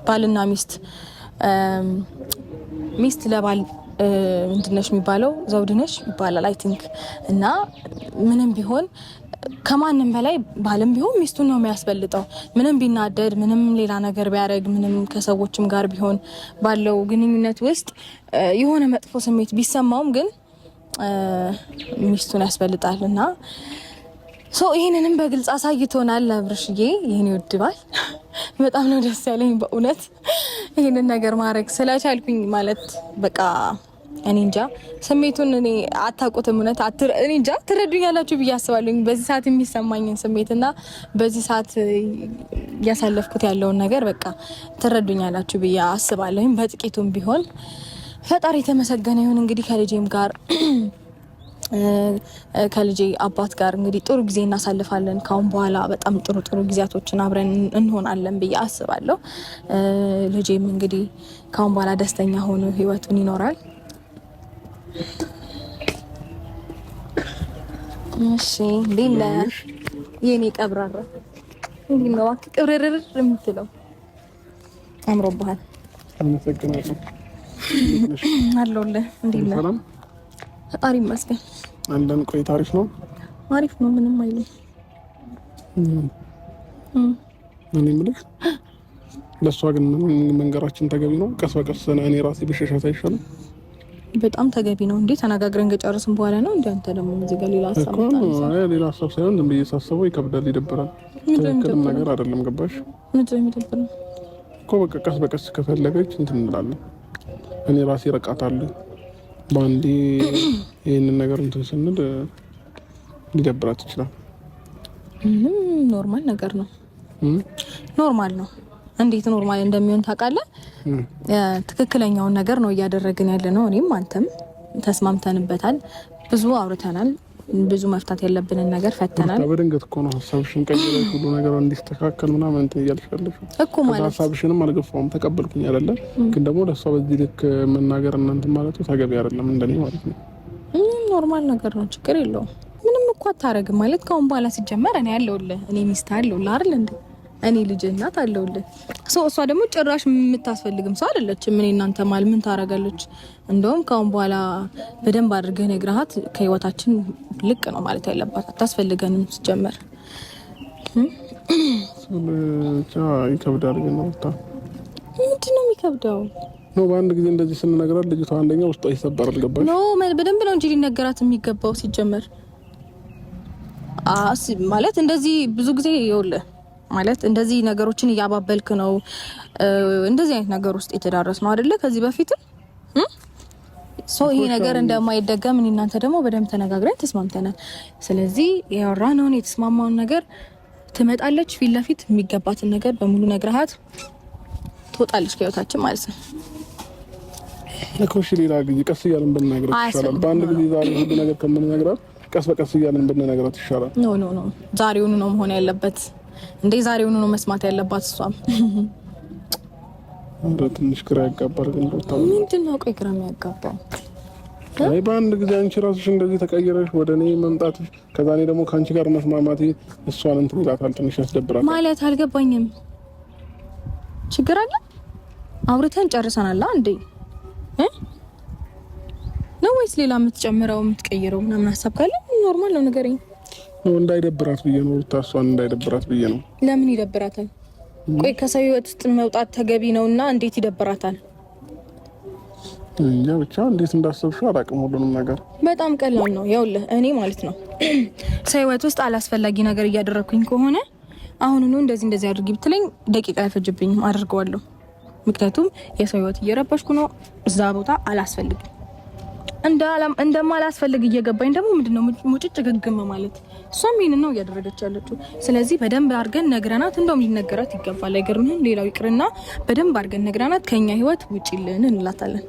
ባልና ሚስት ለባል ምንድነሽ የሚባለው ዘውድነሽ ይባላል አይ ቲንክ። እና ምንም ቢሆን ከማንም በላይ ባልም ቢሆን ሚስቱን ነው የሚያስበልጠው። ምንም ቢናደድ ምንም ሌላ ነገር ቢያደርግ ምንም ከሰዎችም ጋር ቢሆን ባለው ግንኙነት ውስጥ የሆነ መጥፎ ስሜት ቢሰማውም ግን ሚስቱን ያስበልጣልና ይሄንንም በግልጽ አሳይቶናል አብርሽዬ። ይሄን ይወድባል በጣም ነው ደስ ያለኝ በእውነት ይሄንን ነገር ማድረግ ስለቻልኩኝ ማለት በቃ እኔ እንጃ ስሜቱን እኔ አታውቁትም እውነት እኔ እንጃ ትረዱኛላችሁ ብዬ አስባለሁ። በዚህ ሰዓት የሚሰማኝን ስሜትና በዚህ ሰዓት ያሳለፍኩት ያለውን ነገር በቃ ትረዱኛላችሁ ብዬ አስባለሁ። በጥቂቱም ቢሆን ፈጣሪ የተመሰገነ ይሁን። እንግዲህ ከልጄም ጋር ከልጄ አባት ጋር እንግዲህ ጥሩ ጊዜ እናሳልፋለን። ካሁን በኋላ በጣም ጥሩ ጊዜያቶችን አብረን እንሆናለን ብዬ አስባለሁ። ልጄም እንግዲህ ካሁን በኋላ ደስተኛ ሆኖ ህይወቱን ይኖራል። እሺ ዲና የኔ ቀብራራ እንግዲህ ዋክ ቅብርርር የምትለው አምሮብሃል። አመሰግናለሁ። አለሁልህ። እንዴት ነህ? ፈጣሪ ይመስገን። አንደን ቆይ ታሪፍ ነው አሪፍ ነው ምንም አይልም። እኔ የምልሽ ለሷ ግን መንገራችን ተገቢ ነው? ቀስ በቀስ እኔ ራሴ ብሸሻት አይሻልም? በጣም ተገቢ ነው እንዴ? ተነጋግረን ከጨረስን በኋላ ነው እንዴ? አንተ ደግሞ እዚህ ጋር ሌላ ሀሳብ ሌላ ሀሳብ ሳይሆን ዝም ብዬ ሳስበው ይከብዳል፣ ይደብራል። ትክክል ነገር አይደለም። ገባሽ? ምንድን ነው የሚደብረው እኮ በቃ ቀስ በቀስ ከፈለገች እንትን እንላለን። እኔ ራሴ ረቃታለሁ ባንዴ ይሄንን ነገር እንትን ስንል ሊደብራት ይችላል። ኖርማል ነገር ነው። ኖርማል ነው። እንዴት ኖርማል እንደሚሆን ታውቃለህ? ትክክለኛውን ነገር ነው እያደረግን ያለ ነው። እኔም አንተም ተስማምተንበታል። ብዙ አውርተናል። ብዙ መፍታት ያለብንን ነገር ፈተናል። በድንገት እኮ ነው ሀሳብሽን ቀይረሽ ሁሉ ነገር እንዲስተካከል ምናምን እንትን እያልሻለሽ እኮ ማለት ሀሳብሽንም አልገፋውም ተቀበልኩኝ አይደለ? ግን ደግሞ ለሷ በዚህ ልክ መናገር እናንተ ማለቱ ተገቢ አይደለም እንደኔ ማለት ነው። ኖርማል ነገር ነው፣ ችግር የለውም። ምንም እኮ አታረግም ማለት ካሁን በኋላ ሲጀመር እኔ አለሁልህ። እኔ ሚስት አለሁልህ አይደል እንዴ? እኔ ልጅ እናት አለሁልህ። እሷ ደግሞ ጭራሽ የምታስፈልግም ሰው አይደለችም። እኔ እናንተ ማለት ምን ታረጋለች? እንደውም ካሁን በኋላ በደንብ አድርገህ ነግረሃት ከህይወታችን ልቅ ነው ማለት ያለባት። አታስፈልገንም ሲጀመር። ይከብዳል ግን ነው ምንድን ነው የሚከብደው? ነው በአንድ ጊዜ እንደዚህ ስንነግራት ልጅቷ አንደኛ ውስጧ ይሰበራል። ገባሽ? ነው በደንብ ነው እንጂ ሊነገራት የሚገባው ሲጀመር። ማለት እንደዚህ ብዙ ጊዜ ይኸውልህ ማለት እንደዚህ ነገሮችን እያባበልክ ነው እንደዚህ አይነት ነገር ውስጥ የተዳረስ ነው አይደለ? ከዚህ በፊትም ይሄ ነገር እንደማይደገም እኔ እናንተ ደግሞ በደንብ ተነጋግረን ተስማምተናል። ስለዚህ ያወራነውን የተስማማውን ነገር ትመጣለች፣ ፊት ለፊት የሚገባትን ነገር በሙሉ ነግረሃት ትወጣለች ከህይወታችን ማለት ነው። ለኮሽ ሌላ ጊዜ ቀስ እያልን ብንነግራት ይሻላል። በአንድ ጊዜ ዛሬ ሁሉ ነገር ከምንነግራት ቀስ በቀስ እያልን ብንነግራት ይሻላል። ኖ ዛሬውኑ ነው መሆን ያለበት እንዴ? ዛሬውኑ ነው መስማት ያለባት እሷም። ትንሽ ግራ ያጋባል ግን ምንድን ነው ቆይ ግራ የሚያጋባው? አይ በአንድ ጊዜ አንቺ ራስሽ እንደዚህ ተቀይረሽ ወደ እኔ መምጣትሽ ከዛ እኔ ደግሞ ከአንቺ ጋር መስማማቴ እሷን እንትን ይላታል፣ ትንሽ ያስደብራታል ማለት አልገባኝም። ችግር አለ? አውርተን ጨርሰናል እንዴ? ነው ወይስ ሌላ የምትጨምረው የምትቀይረው ምናምን ሀሳብ ካለ ኖርማል ነው ንገረኝ። ነው እንዳይደብራት ብዬ ነው እሷን እንዳይደብራት ብዬ ነው። ለምን ይደብራታል? ቆይ ከሰው ህይወት ውስጥ መውጣት ተገቢ ነውና እንዴት ይደብራታል? እንጃ ብቻ እንዴት እንዳሰብሽው አላውቅም። ሁሉንም ነገር በጣም ቀላል ነው። ያውልህ እኔ ማለት ነው ሰው ህይወት ውስጥ አላስፈላጊ ነገር እያደረኩኝ ከሆነ አሁኑኑ እንደዚህ አድርጊ ብትለኝ ደቂቃ አይፈጅብኝም፣ አድርገዋለሁ። ምክንያቱም የሰው ህይወት እየረበሽኩ ነው። እዛ ቦታ አላስፈልግም። እንደማላስፈልግ እየገባኝ ደግሞ ምንድነው ሙጭጭ ግግም ማለት እሷም ይሄን ነው እያደረገች ያለችው። ስለዚህ በደንብ አድርገን ነግረናት እንደውም ሊነገራት ይገባል። አይገርምህም? ሌላው ይቅርና በደንብ አድርገን ነግረናት ከኛ ህይወት ውጪልን እንላታለን።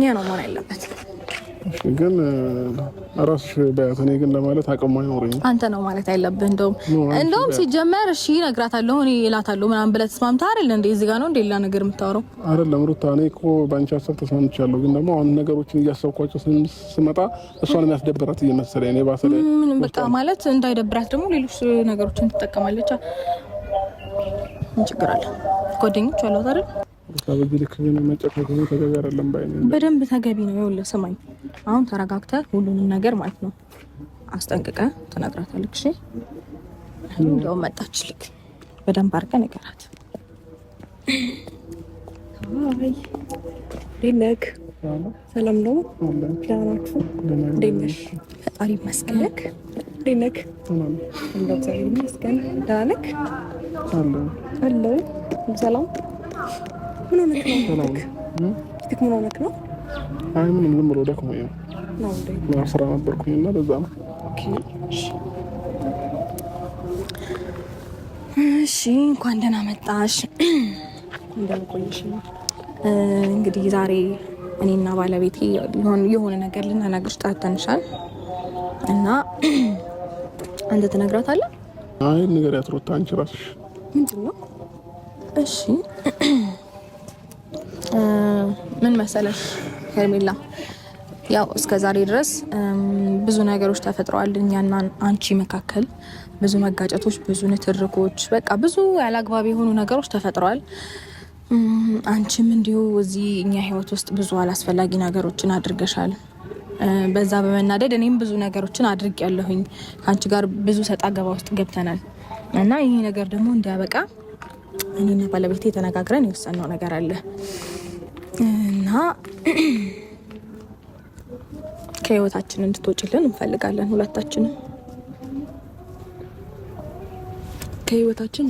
ያ ነው ማለት ያለበት። ግን አራስሽ በያት እኔ ግን ለማለት አቅም አይኖርኝ። አንተ ነው ማለት ያለብህ። እንደውም ሲጀመር እሺ እነግራታለሁ እኔ እላታለሁ ምናምን ብለህ ተስማምተህ አይደል እንዴ? እዚህ ጋር ነው እንዴ ሌላ ነገር የምታወራው? አይደለም ሩታ፣ እኔ እኮ ባንቺ ሀሳብ ተስማምቻለሁ። ግን ደግሞ አሁን ነገሮችን እያሰብኳቸው ስመጣ እሷን የሚያስደብራት እየመሰለኝ እኔ ባሰለ ምን በቃ ማለት እንዳይደብራት ደግሞ ሌሎች ነገሮችን ትጠቀማለች። ምን ችግር አለ? ጓደኞች አሏት አይደል? በዚህ ልክ ግን መጨቃጨቅ ተገቢ አይደለም ባይ ነኝ። በደንብ ተገቢ ነው። ይኸውልህ ስማኝ፣ አሁን ተረጋግተህ ሁሉንም ነገር ማለት ነው አስጠንቅቀህ ትነግራታለህ። እሺ እንደው መጣችልክ በደንብ አድርገህ ንገራት። አይ ዲነክ ሰላም ነው? ደህናችሁ? እንዴት ነሽ? ፈጣሪ ይመስገን። እንዴት ነህ? እንደው እግዚአብሔር ይመስገን። ደህና ነህ? አለሁ። ሰላም። ምን ሆነህ ነው? ፊትክ ምን ሆነህ ነው? አይ ምንም ዝም ብሎ ደክሞኝ ነው እንዴ? ስራ ነበርኩኝ እና ለዛ ነው። ኦኬ እሺ፣ እንኳን ደህና መጣሽ። እንደምን ቆየሽ? እንግዲህ ዛሬ እኔና ባለቤቴ የሆነ ነገር ልናናግርሽ ጠርተንሻል እና አንተ ትነግራታለህ? አይ ነገር ያትሮታ አንቺ ራስሽ ምንድን ነው? እሺ ምን መሰለሽ ሄርሜላ፣ ያው እስከ ዛሬ ድረስ ብዙ ነገሮች ተፈጥረዋል እኛና አንቺ መካከል፣ ብዙ መጋጨቶች፣ ብዙ ንትርኮች፣ በቃ ብዙ ያላግባብ የሆኑ ነገሮች ተፈጥረዋል። አንቺም እንዲሁ እዚህ እኛ ህይወት ውስጥ ብዙ አላስፈላጊ ነገሮችን አድርገሻል። በዛ በመናደድ እኔም ብዙ ነገሮችን አድርጌያለሁኝ። ከአንቺ ጋር ብዙ ሰጣ ገባ ውስጥ ገብተናል እና ይሄ ነገር ደግሞ እንዲያበቃ እኔና ባለቤቴ ተነጋግረን የወሰንነው ነገር አለ እና ከህይወታችን እንድትወጪልን እንፈልጋለን ሁለታችንም። ከህይወታችን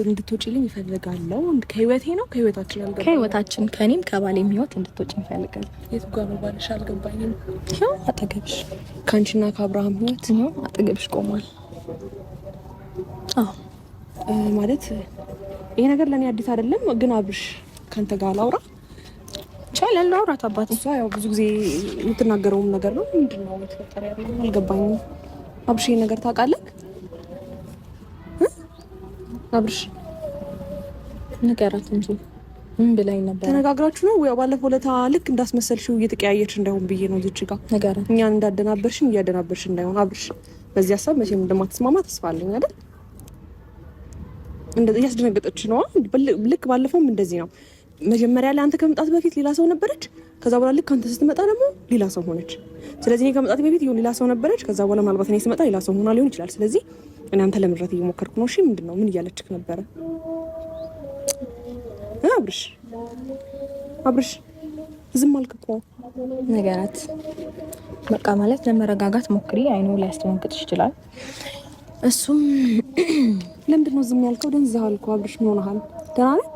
እንድትወጪልኝ ይፈልጋለሁ። ከህይወቴ ነው ከህይወታችን አልገባኝ። ከህይወታችን ከኔም ከባሌም ህይወት እንድትወጪ እንፈልጋለን። የት ጋር ነው ባልሽ? አልገባኝም። ይኸው አጠገብሽ፣ ካንቺና ከአብርሃም ህይወት ነው አጠገብሽ ቆሟል። አዎ ማለት ይሄ ነገር ለኔ አዲስ አይደለም፣ ግን አብርሽ ካንተ ጋር ላውራ ይቻላል። ላውራት አባቴ። እሷ ያው ብዙ ጊዜ የምትናገረውም ነገር ነው። ምንድነው የተፈጠረ ያለው? አልገባኝም። አብርሽ ይሄን ነገር ታውቃለህ? አብርሽ ንገራት እንጂ ምን ብላኝ ነበር? ተነጋግራችሁ ነው ወይ? ባለፈው ለታ ልክ እንዳስመሰልሽው እየተቀያየርሽ እንዳይሆን ብዬ ነው እዚች ጋር ንገራት። እኛን እንዳደናበርሽን እያደናበርሽ እንዳይሆን አብርሽ። በዚህ ሀሳብ መቼም እንደማትስማማ ተስፋ አለኝ አይደል? እንደዚህ እያስደነገጠች ነው። ልክ ባለፈውም እንደዚህ ነው። መጀመሪያ ላይ አንተ ከመምጣት በፊት ሌላ ሰው ነበረች። ከዛ በኋላ ልክ አንተ ስትመጣ ደግሞ ሌላ ሰው ሆነች። ስለዚህ እኔ ከመምጣት በፊት ሌላ ሰው ነበረች። ከዛ በኋላ ምናልባት እኔ ስመጣ ሌላ ሰው ሆና ሊሆን ይችላል። ስለዚህ እኔ አንተ ለምድረት እየሞከርኩ ነው። እሺ ምንድን ነው? ምን እያለችክ ነበረ? አብርሽ ዝም አልክ እኮ። ነገራት በቃ ማለት ለመረጋጋት ሞክሪ። አይኑ ሊያስደነግጥሽ ይችላል። እሱም ለምንድን ነው ዝም ያልከው? ደንዝሃል እኮ አብርሽ። ምን ሆነሃል? ደህና ነህ?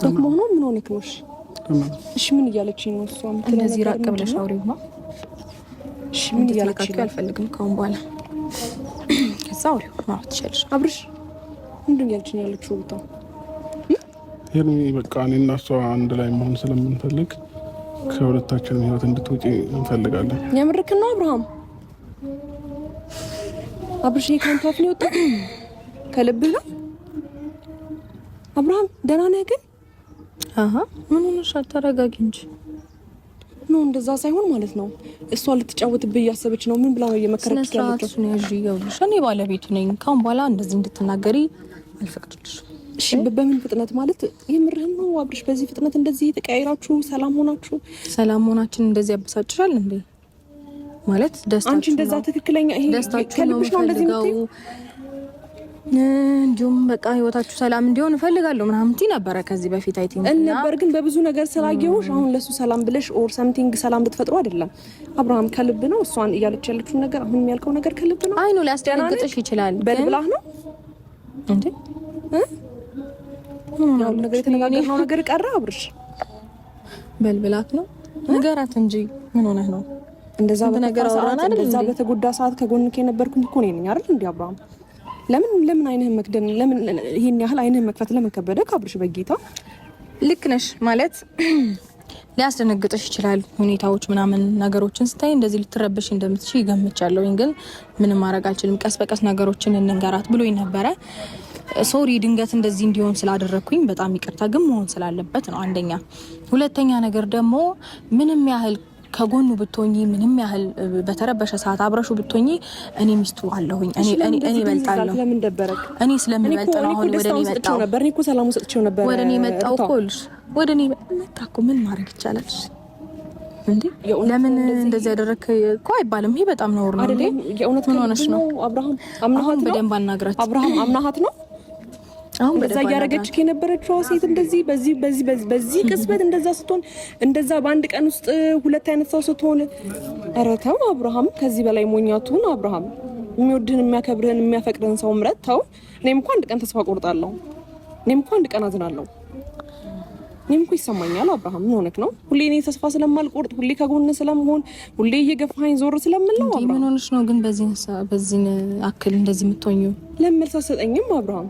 ደግሞ ሆኖ ምን ሆነክ ነው? እሺ ምን እያለችኝ ነው? እሷም እንደዚህ ራቅ ብለሽ አውሪው ነው። እሺ ምን እያለችኝ ነው? አልፈልግም ካሁን በኋላ ከዛ አውሪው ማለት ትችላለሽ። አብርሽ ምንድን እያለችኝ ያለችው? ቦታ ይሄን በቃ እኔና እሷ አንድ ላይ መሆን ስለምንፈልግ ከሁለታችንም ህይወት እንድትወጪ እንፈልጋለን። የምርክን ነው አብርሃም? አብርሽ የካንቱ አፍ ነው የወጣው? ከልብህ ነው አብርሃም? ደህና ነህ ግን? አሃ ምን ሆነሻል? ተረጋጊ እንጂ። ነው እንደዛ ሳይሆን ማለት ነው እሷ ልትጫወትብህ እያሰበች ነው። ምን ብላ ነው እየመከረች ያለችው? እሱን ያዥ ይኸውልሽ፣ እኔ ባለቤቱ ነኝ። ካሁን በኋላ እንደዚህ እንድትናገሪ አልፈቅድልሽም። እሺ በምን ፍጥነት ማለት የምርህን ነው አብርሽ? በዚህ ፍጥነት እንደዚህ ተቀያይራችሁ ሰላም ሆናችሁ? ሰላም ሆናችን እንደዚህ ያበሳጭሻል እንዴ? ማለት ደስታችሁ አንቺ እንደዛ ትክክለኛ ይሄ ከልብሽ ነው እንደዚህ የምትይው? እንዲሁም በቃ ህይወታችሁ ሰላም እንዲሆን እፈልጋለሁ ምናምን ትይ ነበረ ከዚህ በፊት አይ ቲንክ ነበር። ግን በብዙ ነገር ስላየሁሽ አሁን ለሱ ሰላም ብለሽ ኦር ሰምቲንግ ሰላም ልትፈጥሩ አይደለም። አብርሃም ከልብ ነው እሷን እያለች ያለችው ነገር አሁን የሚያልከው ነገር ከልብ ነው? አይ ነው ሊያስደነግጥሽ ይችላል። በልብላህ ነው እንዴ? ያው ነገር የተነጋገርነው ነገር ቀረ አብርሽ። በልብላት ነው ነገራት እንጂ ምን ሆነህ ነው እንደዛ በነገር አወራና እንደዛ በተጎዳ ሰዓት ከጎንክ የነበርኩኝ እኮ ነኝ አይደል እንዴ አብርሃም? ለምን አይንህን መክደን ለምን ይሄን ያህል አይንህን መክፈት ለምን ከበደ? ካብርሽ በጌታ ልክ ነሽ ማለት ሊያስደነግጥሽ ይችላል። ሁኔታዎች ምናምን ነገሮችን ስታይ እንደዚህ ልትረብሽ እንደምትችይ ይገምቻለሁ። ግን ምንም ማድረግ አልችልም። ቀስ በቀስ ነገሮችን እንንገራት ብሎኝ ነበረ። ሶሪ ድንገት እንደዚህ እንዲሆን ስላደረኩኝ በጣም ይቅርታ። ግን መሆን ስላለበት ነው አንደኛ። ሁለተኛ ነገር ደግሞ ምንም ያህል ከጎኑ ብትሆኚ ምንም ያህል በተረበሸ ሰዓት አብረሹ ብትሆኚ እኔ ሚስቱ አለሁኝ እኔ እበልጣለሁ ለምን ደበረክ እኔ ስለምበልጥ ነው አሁን ወደኔ መጣው ነበር እኔ እኮ ሰላም ሰጥቼው ነበር ወደኔ መጣው ኮልሽ ወደኔ መጣኩ ምን ማድረግ ይቻላል እንዴ ለምን እንደዚህ ያደረክ እኮ አይባልም ይሄ በጣም ነውር ነው እንዴ የእውነት ምን ሆነሽ ነው አብርሃም አምናሃት ነው በደንብ አናግራት አብርሃም አምናሃት ነው አሁን በዛ ያረጋች ከነበረችው ሴት እንደዚህ በዚህ ቅስበት እንደዛ ስትሆን እንደዛ በአንድ ቀን ውስጥ ሁለት አይነት ሰው ስትሆን ኧረ ተው አብርሃም ከዚህ በላይ ሞኛቱን አብርሃም የሚወድህን የሚያከብርህን የሚያፈቅርህን ሰው ምረጥ ተው እኔም እንኳን አንድ ቀን ተስፋ ቆርጣለሁ እኔም እንኳን አንድ ቀን አዝናለሁ እኔም እኮ ይሰማኛል አብርሃም ምን ሆነክ ነው ሁሌ እኔ ተስፋ ስለማልቆርጥ ሁሌ ከጎን ስለምሆን ሁሌ እየገፋኸኝ ዞር ስለምል ነው አብርሃም ምን ሆነሽ ነው ግን በዚህ አክል እንደዚህ የምትሆኚው ለምን መልስ አትሰጠኝም አብርሃም